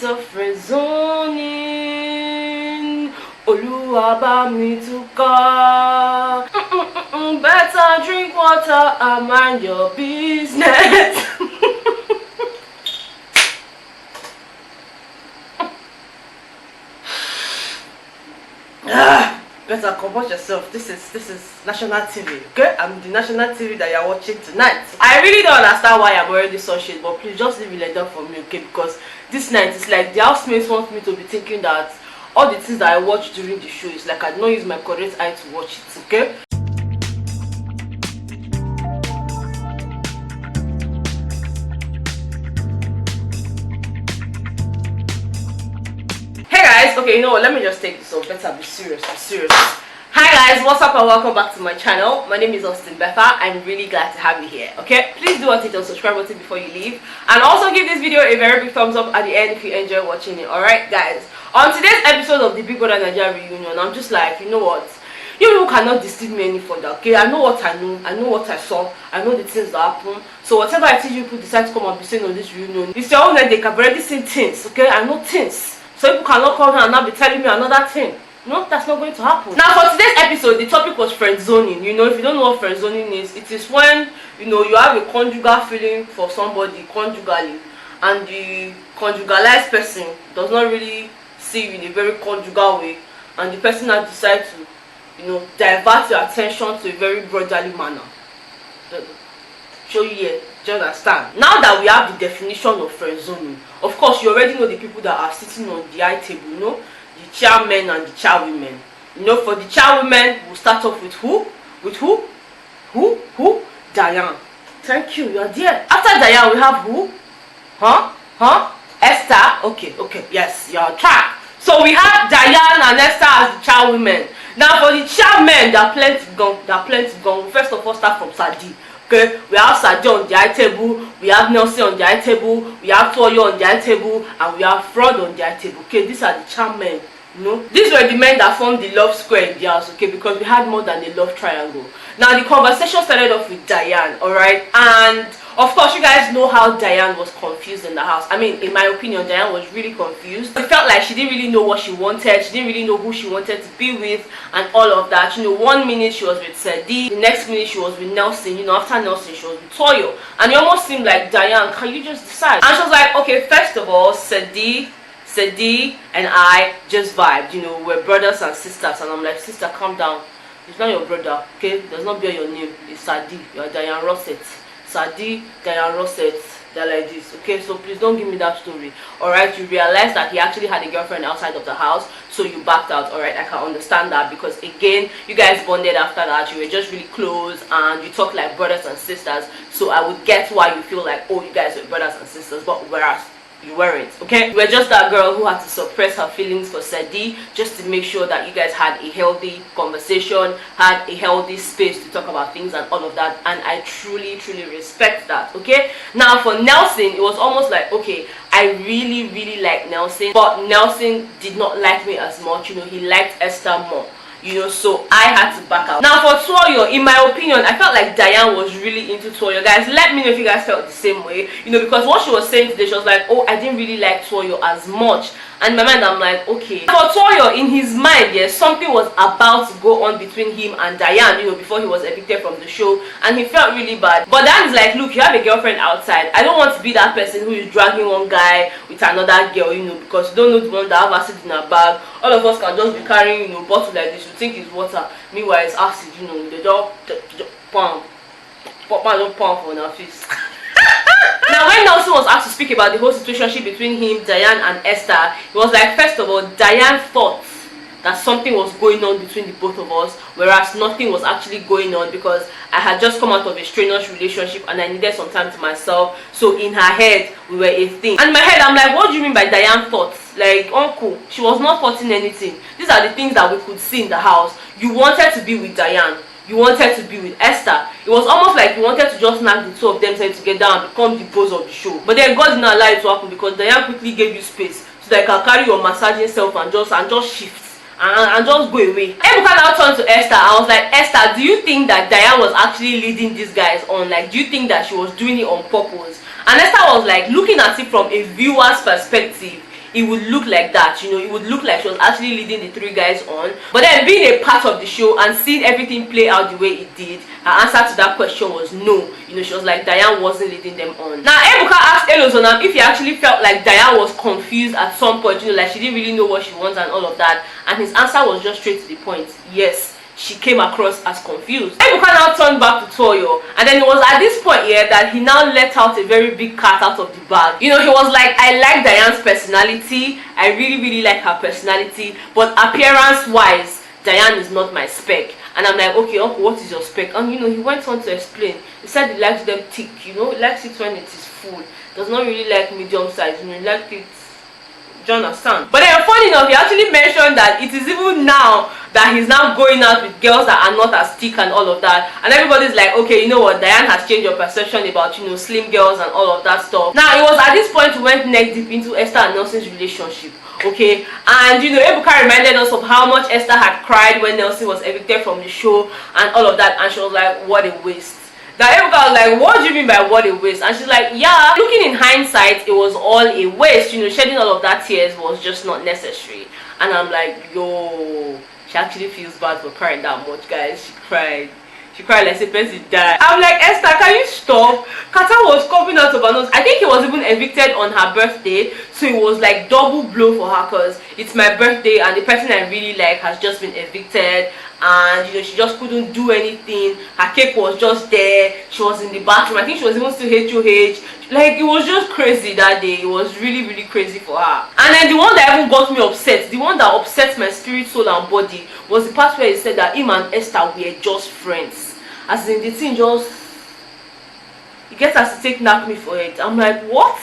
of friend zoning. Oluwa bá mi túká. Better drink water and mind your business. Better compose yourself. This is national TV, okay? I'm the national TV that you're watching tonight. I really don't understand why I'm wearing this shade, but please just leave it like that for me, okay? Because this night is like the housemates want me to be thinking that all the things that I watch during the show is like I don't use my correct eye to watch it, okay? Okay, you know what, let me just take this off. Better be serious, Hi guys, what's up and welcome back to my channel. My name is Austin Betha. I'm really glad to have you here, okay? Please do hit the subscribe button before you leave, and also give this video a very big thumbs up at the end if you enjoy watching it. Alright guys, on today's episode of the Bbnaija reunion, I'm just like, you know what, you people cannot deceive me any further, okay? I know what I know, I know what I saw, I know the things that happen. So whatever I see you people decide to come and be saying on this reunion, it's your own headache. I've already seen things, okay? I know things. So people cannot come here and now be telling me another thing. No, that's not going to happen. Now for today's episode, the topic was friend zoning. You know, if you don't know what friend zoning is, it is when, you know, you have a conjugal feeling for somebody conjugally, and the conjugalized person does not really see you in a very conjugal way, and the person has decided to, you know, divert your attention to a very brotherly manner. Show you here, do you understand? Now that we have the definition of friend zoning, of course you already know the people that are sitting on the high table, you know, the chairmen and the chairwomen. You know, for the chairwomen, we'll start off with who? With who? Who? Diane. Thank you, you're there. After Diane, we have who? Esther. Okay, yes, you're on track. So we have Diane and Esther as the chairwomen. Now for the chairmen, there are plenty gone. First of all, start from Sadi. Okay, we have Sadi on the high table, we have Nelson on the high table, we have Toyo on the high table, and we have Fraud on the high table. Okay, these are the chairmen. You know, these were the men that formed the love square in the house, okay, because we had more than a love triangle. Now the conversation started off with Diane, alright, and of course you guys know how Diane was confused in the house. I mean, in my opinion, Diane was really confused. It felt like she didn't really know what she wanted, she didn't really know who she wanted to be with, and all of that. You know, one minute she was with Sadi, the next minute she was with Nelson, you know, after Nelson she was with Toyo, and it almost seemed like, Diane, can you just decide? And she was like, okay, first of all, Sadi and I just vibed, you know, we're brothers and sisters. And I'm like, sister, calm down, it's not your brother, okay? Does not bear your name, it's Sadi, you're Diane Rosset. Sadi, Diane Rosset, they're like this, okay? So please don't give me that story, alright? You realize that he actually had a girlfriend outside of the house, so you backed out, alright? I can understand that, because again, you guys bonded after that, you were just really close and you talk like brothers and sisters, so I would get why you feel like, oh, you guys were brothers and sisters, but whereas you weren't, okay? You were just that girl who had to suppress her feelings for Sadi just to make sure that you guys had a healthy conversation, had a healthy space to talk about things and all of that, and I truly respect that, okay? Now for Nelson, it was almost like, okay, I really like Nelson, but Nelson did not like me as much, you know, he liked Esther more. You know, so I had to back out. Now for Toyo, in my opinion, I felt like Diane was really into Toyo. Guys, let me know if you guys felt the same way. You know, because what she was saying today, she was like, oh, I didn't really like Toyo as much. And in my mind, I'm like, okay. For Toyo, in his mind, yes, something was about to go on between him and Diane, you know, before he was evicted from the show. And he felt really bad. But Diane is like, look, you have a girlfriend outside. I don't want to be that person who is dragging one guy with another girl, you know, because you don't know the one that have acid in her bag. All of us can just be carrying, you know, bottle like this. You think it's water. Meanwhile, it's acid, you know. They just pump on her face. Now when Nelson was asked to speak about the whole situation between him, Diane and Esther, it was like, first of all, Diane thought that something was going on between the both of us, whereas nothing was actually going on, because I had just come out of a strenuous relationship and I needed some time to myself. So in her head, we were a thing. And in my head, I'm like, what do you mean by Diane thoughts? Like, uncle, she was not thoughting anything. These are the things that we could see in the house. You wanted to be with Diane, you wanted to be with Esther. It was almost like you wanted to just knock the two of them together and become the boss of the show. But then God did not allow it to happen, because Diane quickly gave you space so that you can carry your massaging self and just shift and just go away. Ebuka now turned to Esther. I was like, Esther, do you think that Diane was actually leading these guys on? Like, do you think that she was doing it on purpose? And Esther was like, looking at it from a viewer's perspective, it would look like that, you know, it would look like she was actually leading the 3 guys on. But then being a part of the show and seeing everything play out the way it did, her answer to that question was no. You know, she was like Diane wasn't leading them on. Now Ebuka asked Elozonam if he actually felt like Diane was confused at some point, you know, like she didn't really know what she wants and all of that, and his answer was just straight to the point. Yes, she came across as confused. Ebuka now turned back to Toyo, and then it was at this point here that he now let out a very big cat out of the bag. You know, he was like, I like Diane's personality, I really like her personality, but appearance wise, Diane is not my spec. And I'm like, okay uncle, what is your spec? And you know, he went on to explain. He said he likes them thick, you know, he likes it when it is full, does not really like medium size, you know, he likes it. Do you understand? But then funny enough, he actually mentioned that it is even now that he's now going out with girls that are not as thick and all of that, and everybody's like, okay, you know what, Diane has changed your perception about, you know, slim girls and all of that stuff. Now it was at this point we went neck deep into Esther and Nelson's relationship. Okay, and you know, Ebuka reminded us of how much Esther had cried when Nelson was evicted from the show and all of that, and she was like, what a waste. Now Ebuka was like, what do you mean by what a waste? And she's like, yeah, looking in hindsight, it was all a waste, you know, shedding all of that tears was just not necessary. And I'm like, yo, she actually feels bad for crying that much, guys. She cried like a person died. I'm like, Esther, can you stop? Kata was coughing out of her nose. I think he was even evicted on her birthday, so it was like double blow for her, because it's my birthday and the person I really like has just been evicted, and you know, she just couldn't do anything. Her cake was just there, she was in the bathroom, I think she was even still HOH. Like, it was just crazy that day. It was really crazy for her. And then the one that even got me upset, the one that upset my spirit, soul and body, was the part where he said that him and Esther were just friends. As in, the thing just, he gets us to take knock me for it. I'm like, what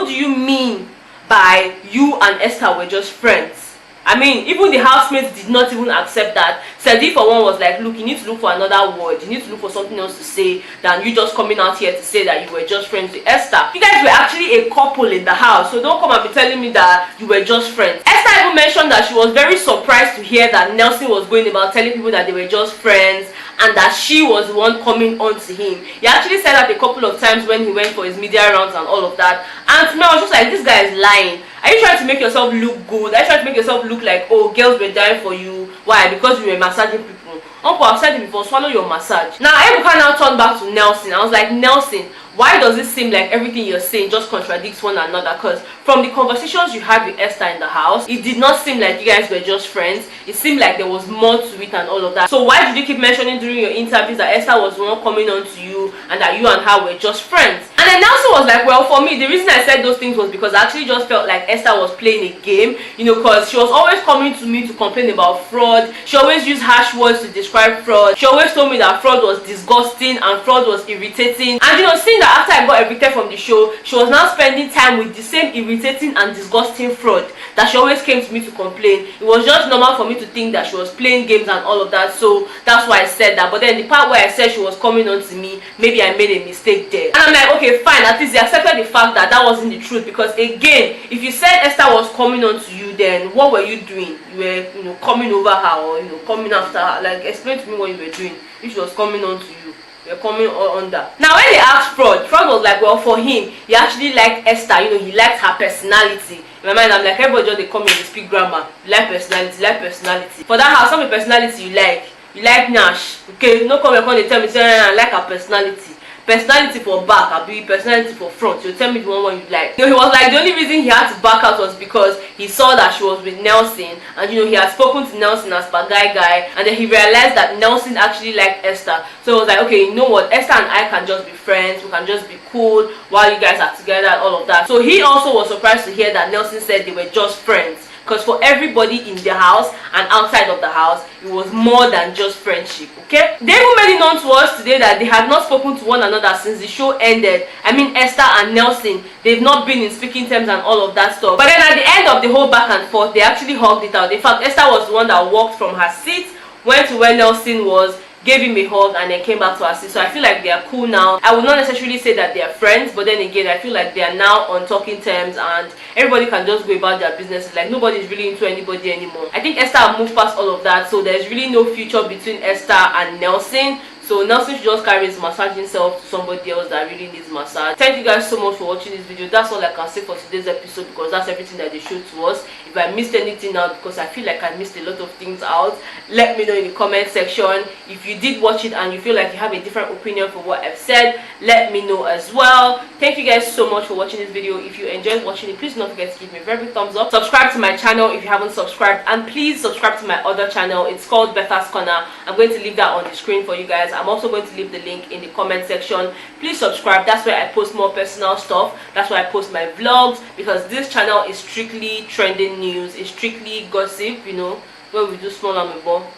do you mean by you and Esther were just friends? I mean, even the housemates did not even accept that. Sedi for one was like, look, you need to look for another word, you need to look for something else to say than you just coming out here to say that you were just friends with Esther. You guys were actually a couple in the house, so don't come and be telling me that you were just friends. Esther even mentioned that she was very surprised to hear that Nelson was going about telling people that they were just friends, and that she was the one coming on to him. He actually said that a couple of times when he went for his media rounds and all of that, and to me I was just like, this guy is lying. Are you trying to make yourself look good? Are you trying to make yourself look like, oh, girls were dying for you? Why? Because you were massaging people. Uncle, I've said it before, swallow your massage. Now Ebuka now turned back to Nelson. I was like, Nelson, why does it seem like everything you're saying just contradicts one another? Because from the conversations you had with Esther in the house, it did not seem like you guys were just friends. It seemed like there was more to it and all of that. So why did you keep mentioning during your interviews that Esther was the one coming on to you and that you and her were just friends? And then Nelson was like, well, for me, the reason I said those things was because I actually just felt like Esther was playing a game, you know, because she was always coming to me to complain about fraud. She always used harsh words to describe fraud. She always told me that fraud was disgusting and fraud was irritating. And you know, seeing that after I got evicted from the show, she was now spending time with the same irritating and disgusting fraud that she always came to me to complain. It was just normal for me to think that she was playing games and all of that, so that's why I said that. But then the part where I said she was coming on to me, maybe I made a mistake there. And I'm like, okay, fine, at least they accepted the fact that that wasn't the truth, because again, if you said Esther was coming on to you, then what were you doing? You were, you know, coming over her, or you know, coming after her. Like, explain to me what you were doing if she was coming on to you. You're coming under. Now when they asked Fraud was like, well, for him, he actually liked Esther, you know, he liked her personality. In my mind, I'm like, everybody just they come in, they speak grammar. You like personality, you like personality. For that house, some of the personality you like Nash. Okay, no come and tell me, say, I like her personality. Personality for back, I'll be personality for front. You tell me the one you like. You know, he was like, the only reason he had to back out was because he saw that she was with Nelson, and you know, he had spoken to Nelson as per guy, and then he realized that Nelson actually liked Esther. So he was like, okay, you know what, Esther and I can just be friends, we can just be cool while you guys are together and all of that. So he also was surprised to hear that Nelson said they were just friends. Because for everybody in the house and outside of the house, it was more than just friendship, okay? They even made it known to us today that they had not spoken to one another since the show ended. I mean, Esther and Nelson, they've not been in speaking terms and all of that stuff. But then at the end of the whole back and forth, they actually hugged it out. In fact, Esther was the one that walked from her seat, went to where Nelson was, gave him a hug, and then came back to her seat. So I feel like they are cool now. I would not necessarily say that they are friends, but then again, I feel like they are now on talking terms and everybody can just go about their business. Like, nobody is really into anybody anymore. I think Esther moved past all of that, so there's really no future between Esther and Nelson. So Nelson should just carry his massage himself to somebody else that really needs massage. Thank you guys so much for watching this video. That's all I can say for today's episode, because that's everything that they showed to us. If I missed anything out, because I feel like I missed a lot of things out, let me know in the comment section. If you did watch it and you feel like you have a different opinion for what I've said, let me know as well. Thank you guys so much for watching this video. If you enjoyed watching it, please don't forget to give me a very big thumbs up. Subscribe to my channel if you haven't subscribed, and please subscribe to my other channel. It's called Betha's Corner. I'm going to leave that on the screen for you guys. I'm also going to leave the link in the comment section. Please subscribe. That's where I post more personal stuff. That's where I post my vlogs, because this channel is strictly trending news. It's strictly gossip, you know, where we do small and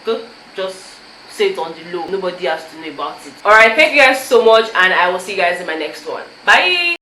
just say it on the low. Nobody has to know about it. Alright, thank you guys so much, and I will see you guys in my next one. Bye.